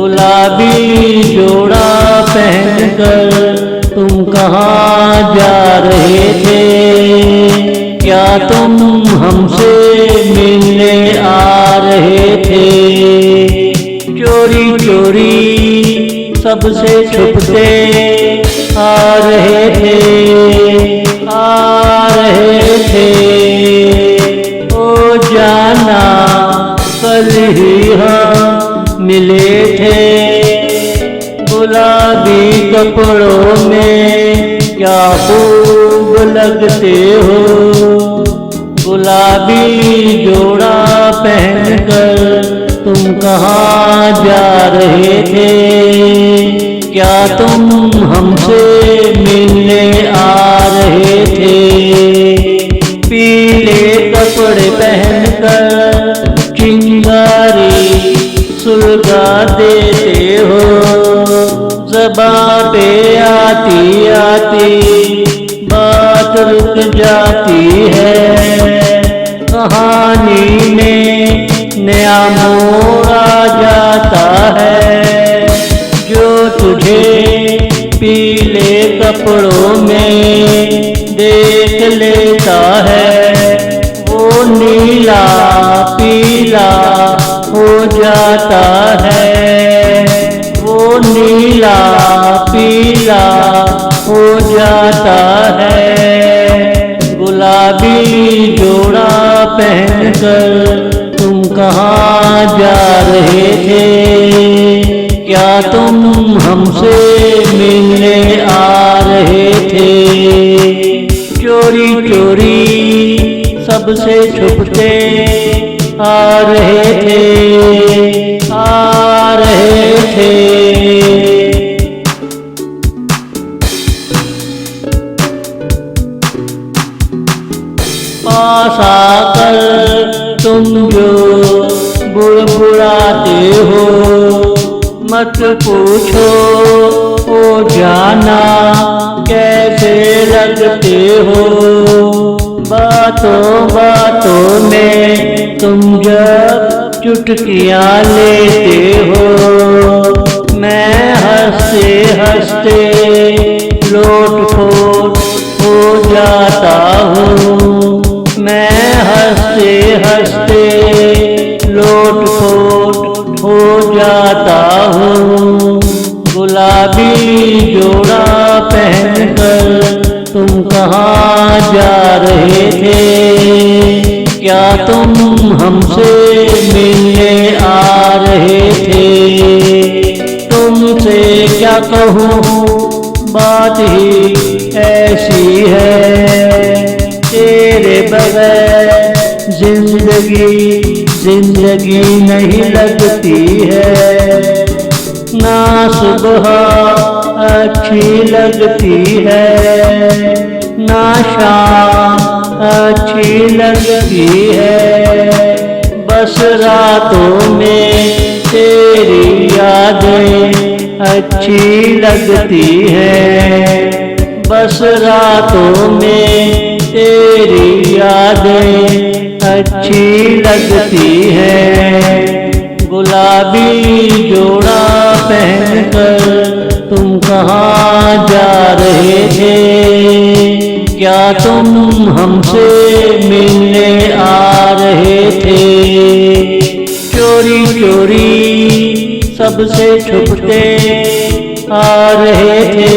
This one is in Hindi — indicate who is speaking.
Speaker 1: गुलाबी जोड़ा पहनकर तुम कहाँ जा रहे थे? क्या तुम हमसे मिलने आ रहे थे? चोरी चोरी सबसे छुपते आ रहे थे, आ रहे थे। ओ जाना कल ही हम मिले थे, गुलाबी कपड़ों में क्या खूब लगते हो। गुलाबी जोड़ा पहनकर तुम कहाँ जा रहे थे? क्या तुम हमसे मिलने आ रहे थे? पीले कपड़े पहनकर चिंगारी सुलगा देते हो। ज़बां पे आती आती बात रुक जाती है। कहानी में नया मोड़ आ जाता है। जो तुझे पीले कपड़ों में देख लेता है, वो नीला पीला हो जाता है। वो नीला पीला हो जाता है। गुलाबी जोड़ा पहनकर तुम कहाँ जा रहे थे? क्या तुम हमसे मिलने आ रहे थे? चोरी चोरी सबसे छुपते आ रहे थे, आ रहे थे। पास आकर तुम जो बुड़बुड़ाते हो, मत पूछो ओ जाना कैसे लगते हो। बातों बातों में तुम जब चुटकियाँ लेते हो, मैं हंसते हंसते लोटपोट हो जाता हूँ। मैं हंसते हंसते लोटपोट हो जाता हूँ। गुलाबी जोड़ा पहनकर तुम कहाँ जा रहे थे? क्या तुम हमसे मिलने आ रहे थे? तुमसे क्या कहूँ बात ही ऐसी है। तेरे बगैर जिंदगी नहीं लगती है। ना सुबह अच्छी लगती है, ना शाम अच्छी लगती है। बस रातों में तेरी यादें अच्छी लगती हैं। बस रातों में तेरी यादें अच्छी लगती हैं। गुलाबी जोड़ा पहनकर तुम कहाँ जा रहे थे? क्या तुम हमसे मिलने आ रहे थे? चोरी चोरी सबसे छुपते आ रहे थे।